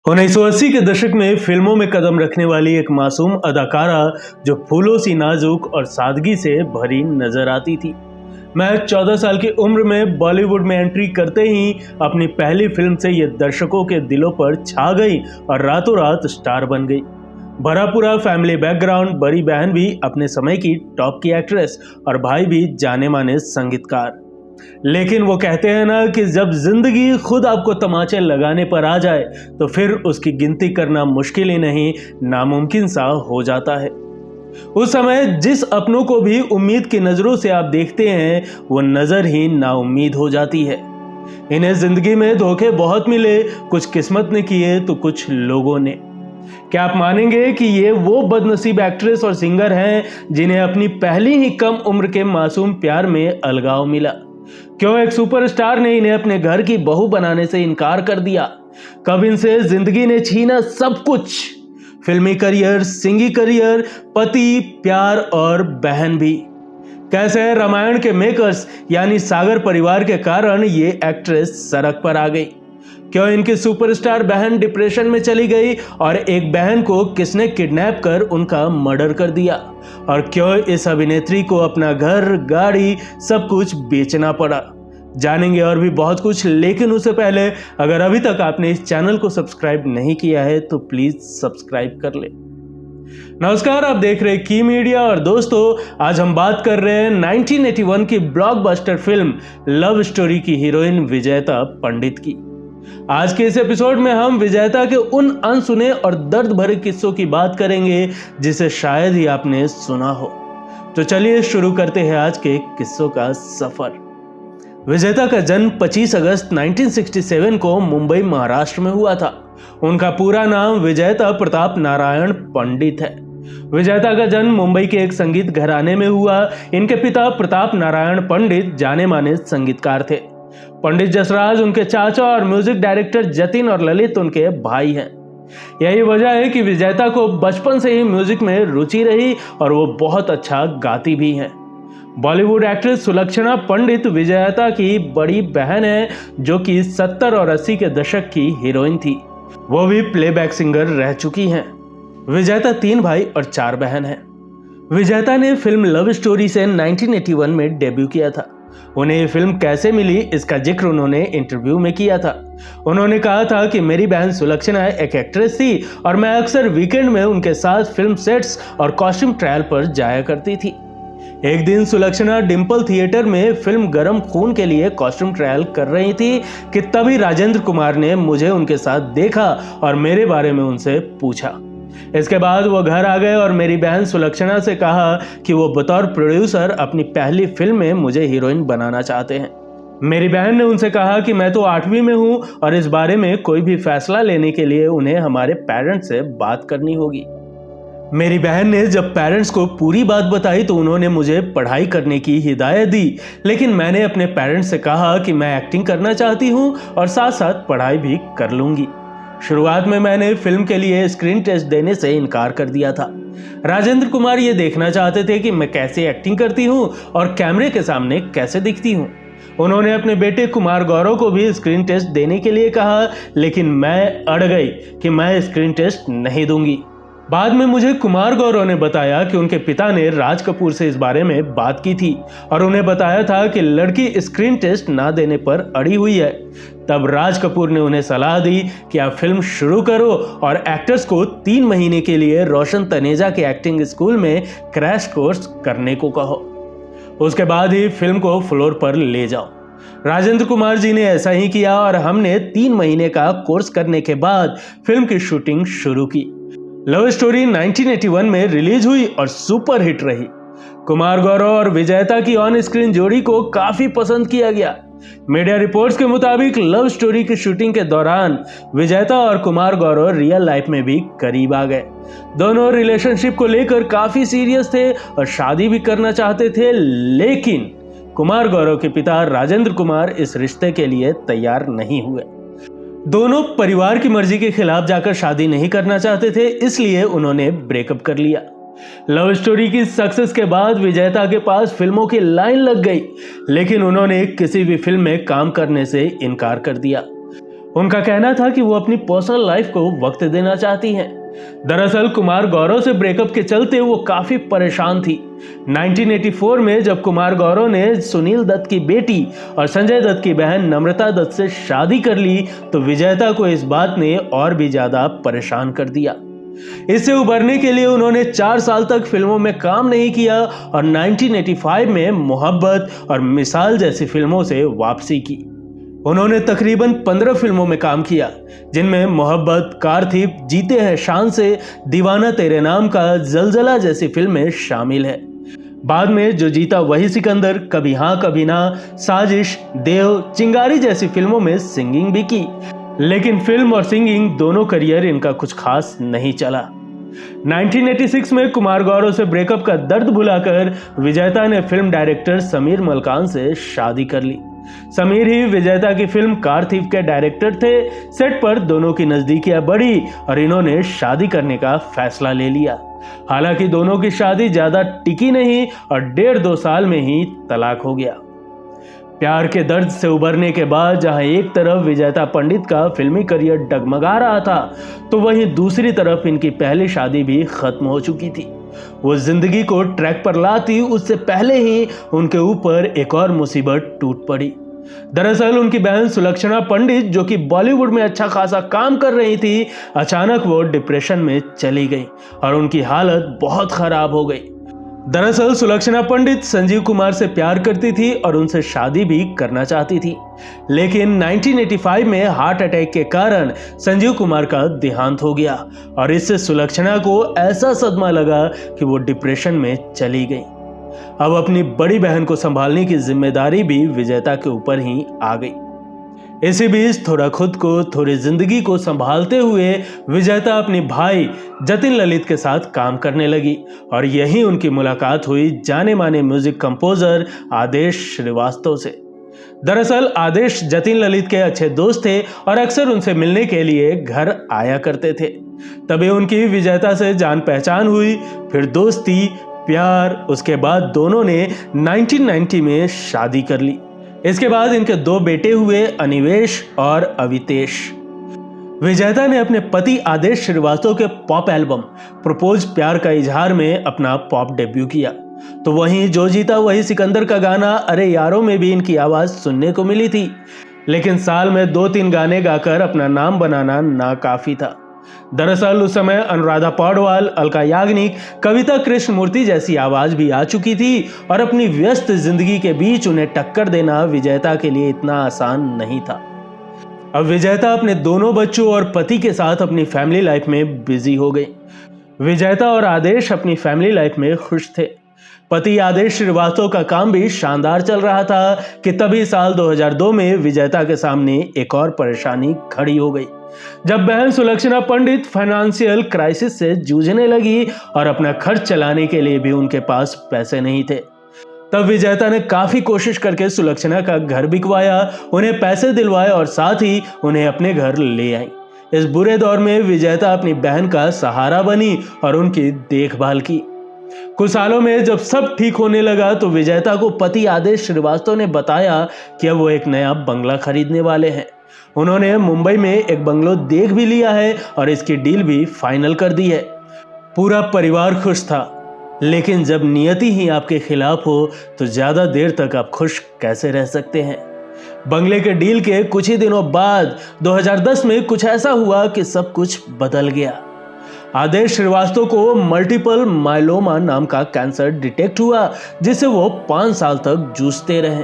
1980 के दशक में फिल्मों में कदम रखने वाली एक मासूम अदाकारा जो फूलों सी नाजुक और सादगी से भरी नजर आती थी। महज 14 साल की उम्र में बॉलीवुड में एंट्री करते ही अपनी पहली फिल्म से ये दर्शकों के दिलों पर छा गई और रातों रात स्टार बन गई। भरा पूरा फैमिली बैकग्राउंड, बड़ी बहन भी अपने समय की टॉप की एक्ट्रेस और भाई भी जाने माने संगीतकार। लेकिन वो कहते हैं ना कि जब जिंदगी खुद आपको तमाचे लगाने पर आ जाए तो फिर उसकी गिनती करना मुश्किल ही नहीं, नामुमकिन सा हो जाता है। उस समय जिस अपनों को भी उम्मीद की नजरों से आप देखते हैं वो नजर ही नाउम्मीद हो जाती है। इन्हें जिंदगी में धोखे बहुत मिले, कुछ किस्मत ने किए तो कुछ लोगों ने। क्या आप मानेंगे कि ये वो बदनसीब एक्ट्रेस और सिंगर हैं जिन्हें अपनी पहली ही कम उम्र के मासूम प्यार में अलगाव मिला? क्यों एक सुपरस्टार ने इन्हें अपने घर की बहू बनाने से इनकार कर दिया? कब इनसे जिंदगी ने छीना सब कुछ? फिल्मी करियर, सिंगिंग करियर, पति, प्यार और बहन भी। कैसे रामायण के मेकर्स यानी सागर परिवार के कारण ये एक्ट्रेस सड़क पर आ गई? क्यों इनकी सुपरस्टार बहन डिप्रेशन में चली गई और एक बहन को किसने किडनैप कर उनका मर्डर कर दिया? और क्यों इस अभिनेत्री को अपना घर, गाड़ी, सब कुछ बेचना पड़ा? जानेंगे और भी बहुत कुछ, लेकिन उससे पहले अगर अभी तक आपने इस चैनल को सब्सक्राइब नहीं किया है तो प्लीज सब्सक्राइब कर ले। नमस्कार, आप देख रहे हैं की मीडिया और दोस्तों आज हम बात कर रहे हैं 1981 की ब्लॉकबस्टर फिल्म लव स्टोरी की हीरोइन विजेता पंडित की। आज के इस एपिसोड में हम विजेता के उन अनसुने और दर्द भरे किस्सों की बात करेंगे जिसे शायद ही आपने सुना हो। तो चलिए शुरू करते हैं आज के किस्सों का सफर। विजेता का जन्म 25 अगस्त 1967 को मुंबई, महाराष्ट्र में हुआ था। उनका पूरा नाम विजेता प्रताप नारायण पंडित है। विजेता का जन्म मुंबई के एक संगीत घराने में हुआ। इनके पिता प्रताप नारायण पंडित जाने माने संगीतकार थे। पंडित जसराज उनके चाचा और म्यूजिक डायरेक्टर जतिन और ललित उनके भाई हैं। यही वजह है कि विजेता को बचपन से ही म्यूजिक में रुचि रही और वो बहुत अच्छा गाती भी हैं। बॉलीवुड एक्ट्रेस सुलक्षणा पंडित विजेता की बड़ी बहन है जो कि 70 और 80 के दशक की हीरोइन थी। वो भी प्लेबैक सिंगर रह चुकी हैं। विजेता 3 भाई और 4 बहन हैं। विजेता ने फिल्म लव स्टोरी से 1981 में डेब्यू किया था। उन्हें ये फिल्म कैसे मिली इसका जिक्र उन्होंने इंटरव्यू में किया था। उन्होंने कहा था कि मेरी बहन सुलक्षणा एक एक्ट्रेस थी और मैं अक्सर वीकेंड में उनके साथ फिल्म सेट्स और कॉस्ट्यूम ट्रायल पर जाया करती थी। एक दिन सुलक्षणा डिंपल थिएटर में फिल्म गरम खून के लिए कॉस्ट्यूम ट्रायल कर रही थी कि तभी राजेंद्र कुमार ने मुझे उनके साथ देखा और मेरे बारे में उनसे पूछा। इसके बाद वो घर आ गए और मेरी बहन सुलक्षणा से कहा कि वो बतौर प्रोड्यूसर अपनी पहली फिल्म में मुझे हीरोइन बनाना चाहते हैं। मेरी बहन ने उनसे कहा कि मैं तो 8वीं में हूँ और इस बारे में कोई भी फैसला लेने के लिए उन्हें हमारे पेरेंट्स से बात करनी होगी। मेरी बहन ने जब पेरेंट्स को पूरी बात बताई तो उन्होंने मुझे पढ़ाई करने की हिदायत दी, लेकिन मैंने अपने पेरेंट्स से कहा कि मैं एक्टिंग करना चाहती हूँ और साथ साथ पढ़ाई भी कर लूंगी। शुरुआत में मैंने फिल्म के लिए स्क्रीन टेस्ट देने से इनकार कर दिया था। राजेंद्र कुमार ये देखना चाहते थे कि मैं कैसे एक्टिंग करती हूँ और कैमरे के सामने कैसे दिखती हूँ। उन्होंने अपने बेटे कुमार गौरव को भी स्क्रीन टेस्ट देने के लिए कहा, लेकिन मैं अड़ गई कि मैं स्क्रीन टेस्ट नहीं दूंगी। बाद में मुझे कुमार गौरव ने बताया कि उनके पिता ने राज कपूर से इस बारे में बात की थी और उन्हें बताया था कि लड़की स्क्रीन टेस्ट ना देने पर अड़ी हुई है। तब राज कपूर ने उन्हें सलाह दी कि आप फिल्म शुरू करो और एक्टर्स को 3 महीने के लिए रोशन तनेजा के एक्टिंग स्कूल में क्रैश कोर्स करने को कहो। उसके बाद ही फिल्म को फ्लोर पर ले जाओ। राजेंद्र कुमार जी ने ऐसा ही किया और हमने 3 महीने का कोर्स करने के बाद फिल्म की शूटिंग शुरू की। लव स्टोरी 1981 में रिलीज हुई और सुपर हिट रही। कुमार गौरव और विजेता की ऑन स्क्रीन जोड़ी को काफी पसंद किया गया। मीडिया रिपोर्ट्स के मुताबिक लव स्टोरी की शूटिंग के दौरान विजेता और कुमार गौरव रियल लाइफ में भी करीब आ गए। दोनों रिलेशनशिप को लेकर काफी सीरियस थे और शादी भी करना चाहते थे, लेकिन कुमार गौरव के पिता राजेंद्र कुमार इस रिश्ते के लिए तैयार नहीं हुए। दोनों परिवार की मर्जी के खिलाफ जाकर शादी नहीं करना चाहते थे, इसलिए उन्होंने ब्रेकअप कर लिया। लव स्टोरी की सक्सेस के बाद विजेता के पास फिल्मों की लाइन लग गई, लेकिन उन्होंने किसी भी फिल्म में काम करने से इनकार कर दिया। उनका कहना था कि वो अपनी पर्सनल लाइफ को वक्त देना चाहती हैं। दरअसल कुमार गौरव से ब्रेकअप के चलते वो काफी परेशान थी। 1984 में जब कुमार गौरव ने सुनील दत्त की बेटी और संजय दत्त की बहन नम्रता दत्त से शादी कर ली तो विजेता को इस बात ने और भी ज्यादा परेशान कर दिया। इससे उबरने के लिए उन्होंने 4 साल तक फिल्मों में काम नहीं किया और 1985 में मोहब्बत और मिसाल जैसी फिल्मों से वापसी की। उन्होंने तकरीबन 15 फिल्मों में काम किया, जिनमें मोहब्बत, कार थीफ, जीते हैं शान से, दीवाना तेरे नाम का, जलजला जैसी फिल्में शामिल है। बाद में जो जीता वही सिकंदर, कभी हाँ कभी ना, साजिश, देव, चिंगारी जैसी फिल्मों में सिंगिंग भी की, लेकिन फिल्म और सिंगिंग दोनों करियर इनका कुछ खास नहीं चला। 1986 में कुमार गौरव से ब्रेकअप का दर्द भुलाकर विजेता ने फिल्म डायरेक्टर समीर मलकान से शादी कर ली। समीर ही विजेता की फिल्म कार थीफ के डायरेक्टर थे। सेट पर दोनों की नजदीकियां बढ़ी और इन्होंने शादी करने का फैसला ले लिया। हालांकि दोनों की शादी ज्यादा टिकी नहीं और 1.5-2 साल में ही तलाक हो गया। प्यार के दर्द से उबरने के बाद जहां एक तरफ विजेता पंडित का फिल्मी करियर डगमगा रहा था, तो वहीं दूसरी तरफ इनकी पहली शादी भी खत्म हो चुकी थी। वो जिंदगी को ट्रैक पर लाती उससे पहले ही उनके ऊपर एक और मुसीबत टूट पड़ी। दरअसल उनकी बहन सुलक्षणा पंडित, जो कि बॉलीवुड में अच्छा खासा काम कर रही थी, अचानक वो डिप्रेशन में चली गई और उनकी हालत बहुत खराब हो गई। दरअसल सुलक्षणा पंडित संजीव कुमार से प्यार करती थी और उनसे शादी भी करना चाहती थी, लेकिन 1985 में हार्ट अटैक के कारण संजीव कुमार का देहांत हो गया और इससे सुलक्षणा को ऐसा सदमा लगा कि वो डिप्रेशन में चली गई। अब अपनी बड़ी बहन को संभालने की जिम्मेदारी भी विजेता के ऊपर ही आ गई। इसी बीच थोड़ा खुद को, थोड़ी जिंदगी को संभालते हुए विजेता अपने भाई जतिन ललित के साथ काम करने लगी और यहीं उनकी मुलाकात हुई जाने माने म्यूजिक कंपोजर आदेश श्रीवास्तव से। दरअसल आदेश जतिन ललित के अच्छे दोस्त थे और अक्सर उनसे मिलने के लिए घर आया करते थे। तभी उनकी विजेता से जान पहचान हुई, फिर दोस्ती, प्यार, उसके बाद दोनों ने 1990 में शादी कर ली। इसके बाद इनके 2 बेटे हुए, अनिवेश और अवितेश। विजेता ने अपने पति आदेश श्रीवास्तव के पॉप एल्बम प्रपोज प्यार का इजहार में अपना पॉप डेब्यू किया। तो वहीं जो जीता वही सिकंदर का गाना अरे यारों में भी इनकी आवाज सुनने को मिली थी, लेकिन साल में 2-3 गाने गाकर अपना नाम बनाना नाकाफी था। दरअसल उस समय अनुराधा पौडवाल, अलका याग्निक, कविता कृष्णमूर्ति जैसी आवाज भी आ चुकी थी और अपनी व्यस्त जिंदगी के बीच उन्हें टक्कर देना विजेता के लिए इतना आसान नहीं था। अब विजेता अपने दोनों बच्चों और पति के साथ अपनी फैमिली लाइफ में बिजी हो गई। विजेता और आदेश अपनी फैमिली लाइफ में खुश थे। पति आदेश श्रीवास्तव का काम भी शानदार चल रहा था कि तभी साल 2002 में विजेता के सामने एक और परेशानी खड़ी हो गई, जब बहन सुलक्षणा पंडित फाइनेंशियल क्राइसिस से जूझने लगी और अपना खर्च चलाने के लिए भी उनके पास पैसे नहीं थे। तब विजेता ने काफी कोशिश करके सुलक्षणा का घर बिकवाया, उन्हें पैसे दिलवाए और साथ ही उन्हें अपने घर ले आई। इस बुरे दौर में विजेता अपनी बहन का सहारा बनी और उनकी देखभाल की। कुछ सालों में जब सब ठीक होने लगा तो विजेता को पति आदेश श्रीवास्तव ने बताया कि अब वो एक नया बंगला खरीदने वाले हैं। उन्होंने मुंबई में एक बंगलो देख भी लिया है और इसकी डील भी फाइनल कर दी है। पूरा परिवार खुश था, लेकिन जब नियति ही आपके खिलाफ हो तो ज्यादा देर तक आप खुश कैसे रह सकते हैं। बंगले के डील के कुछ ही दिनों बाद 2010 में कुछ ऐसा हुआ कि सब कुछ बदल गया। आदेश श्रीवास्तव को मल्टीपल माइलोमा नाम का कैंसर डिटेक्ट हुआ, जिससे वो 5 साल तक जूझते रहे।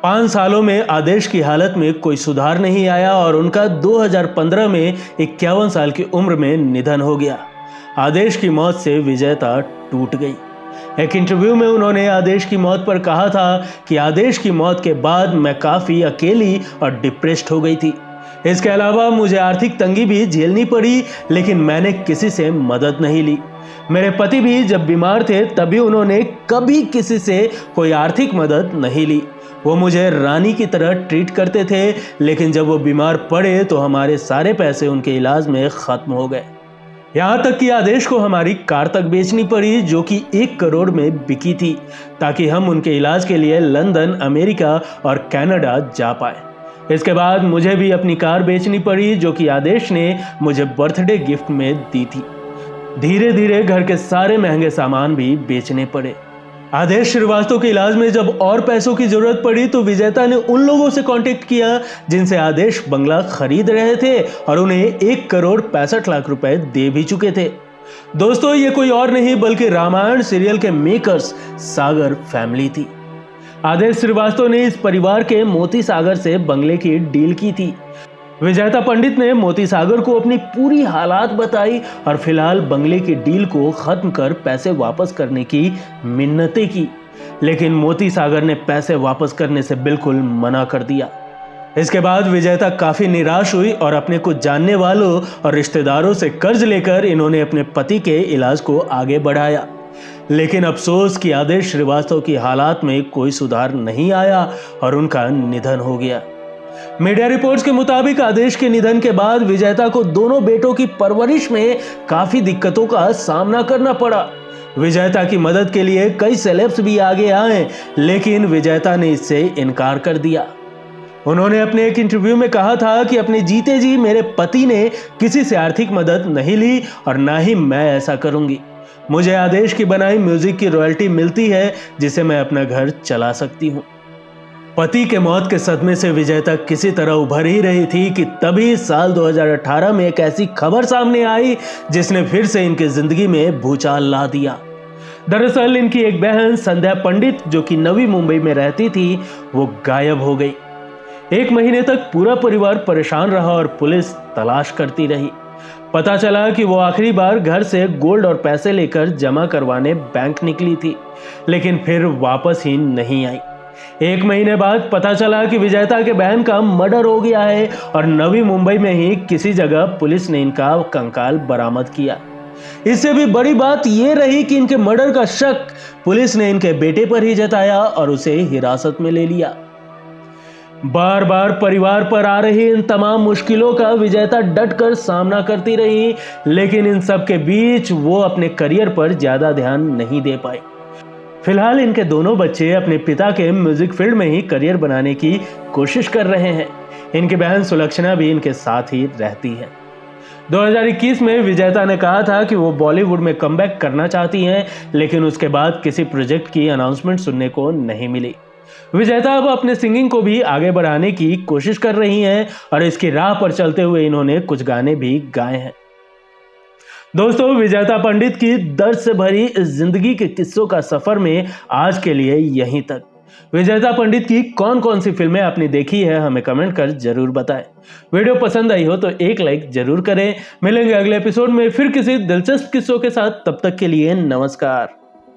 5 सालों में आदेश की हालत में कोई सुधार नहीं आया और उनका 2015 में 51 साल की उम्र में निधन हो गया। आदेश की मौत से विजेता टूट गई। एक इंटरव्यू में उन्होंने आदेश की मौत पर कहा था कि आदेश की मौत के बाद मैं काफी अकेली और डिप्रेस्ड हो गई थी। इसके अलावा मुझे आर्थिक तंगी भी झेलनी पड़ी, लेकिन मैंने किसी से मदद नहीं ली। मेरे पति भी जब बीमार थे तभी उन्होंने कभी किसी से कोई आर्थिक मदद नहीं ली। वो मुझे रानी की तरह ट्रीट करते थे, लेकिन जब वो बीमार पड़े तो हमारे सारे पैसे उनके इलाज में खत्म हो गए। यहाँ तक कि आदेश को हमारी कार तक बेचनी पड़ी, जो कि 1 करोड़ में बिकी थी, ताकि हम उनके इलाज के लिए लंदन, अमेरिका और कनाडा जा पाए। इसके बाद मुझे भी अपनी कार बेचनी पड़ी जो कि आदेश ने मुझे बर्थडे गिफ्ट में दी थी। धीरे धीरे घर के सारे महंगे सामान भी बेचने पड़े। आदेश श्रीवास्तव के इलाज में जब और पैसों की जरूरत पड़ी तो विजेता ने उन लोगों से कांटेक्ट किया जिनसे आदेश बंगला खरीद रहे थे और उन्हें 1,65,00,000 रुपए दे भी चुके थे। दोस्तों, ये कोई और नहीं बल्कि रामायण सीरियल के मेकर्स सागर फैमिली थी। आदेश श्रीवास्तव ने इस परिवार के मोती सागर से बंगले की डील की थी। विजेता पंडित ने मोती सागर को अपनी पूरी हालात बताई और फिलहाल बंगले की डील को खत्म कर पैसे वापस करने की मिन्नतें की, लेकिन मोती सागर ने पैसे वापस करने से बिल्कुल मना कर दिया। इसके बाद विजेता काफी निराश हुई और अपने कुछ जानने वालों और रिश्तेदारों से कर्ज लेकर इन्होंने अपने पति के इलाज को आगे बढ़ाया, लेकिन अफसोस कि आदेश श्रीवास्तव की हालात में कोई सुधार नहीं आया और उनका निधन हो गया। मीडिया रिपोर्ट्स के मुताबिक आदेश के निधन के बाद विजेता को दोनों बेटों की परवरिश में काफी दिक्कतों का सामना करना पड़ा। विजेता की मदद के लिए कई सेलेब्स भी आगे आए, लेकिन विजेता ने इससे इनकार कर दिया। उन्होंने अपने एक इंटरव्यू में कहा था कि अपने जीते जी मेरे पति ने किसी से आर्थिक मदद नहीं ली और ना ही मैं ऐसा करूंगी। मुझे आदेश की बनाई म्यूजिक की रॉयल्टी मिलती है जिसे मैं अपना घर चला सकती हूँ। पति के मौत के सदमे से विजेता किसी तरह उभर ही रही थी कि तभी साल 2018 में एक ऐसी खबर सामने आई जिसने फिर से इनकी जिंदगी में भूचाल ला दिया। दरअसल इनकी एक बहन संध्या पंडित जो कि नवी मुंबई में रहती थी, वो गायब हो गई। 1 महीने तक पूरा परिवार परेशान रहा और पुलिस तलाश करती रही। पता चला कि वो आखिरी बार घर से गोल्ड और पैसे लेकर जमा करवाने बैंक निकली थी, लेकिन फिर वापस ही नहीं आई। 1 महीने बाद पता चला कि विजेता के बहन का मर्डर हो गया है और नवी मुंबई में ही किसी जगह पुलिस ने इनका कंकाल बरामद किया। इससे भी बड़ी बात यह रही कि इनके मर्डर का शक पुलिस ने इनके बेटे पर ही जताया और उसे हिरासत में ले लिया। बार बार परिवार पर आ रही इन तमाम मुश्किलों का विजेता डटकर सामना करती रही, लेकिन इन सब के बीच वो अपने करियर पर ज्यादा ध्यान नहीं दे पाई। फिलहाल इनके दोनों बच्चे अपने पिता के म्यूजिक फील्ड में ही करियर बनाने की कोशिश कर रहे हैं। इनकी बहन सुलक्षणा भी इनके साथ ही रहती है। 2021 में विजेता ने कहा था कि वो बॉलीवुड में कमबैक करना चाहती हैं, लेकिन उसके बाद किसी प्रोजेक्ट की अनाउंसमेंट सुनने को नहीं मिली। विजेता अब अपने सिंगिंग को भी आगे बढ़ाने की कोशिश कर रही हैं और इसकी राह पर चलते हुए इन्होंने कुछ गाने भी गाए हैं। दोस्तों, विजेता पंडित की दर्द से भरी इस जिंदगी के किस्सों का सफर में आज के लिए यहीं तक। विजेता पंडित की कौन कौन सी फिल्में आपने देखी है हमें कमेंट कर जरूर बताएं। वीडियो पसंद आई हो तो एक लाइक जरूर करें। मिलेंगे अगले एपिसोड में फिर किसी दिलचस्प किस्सों के साथ। तब तक के लिए नमस्कार।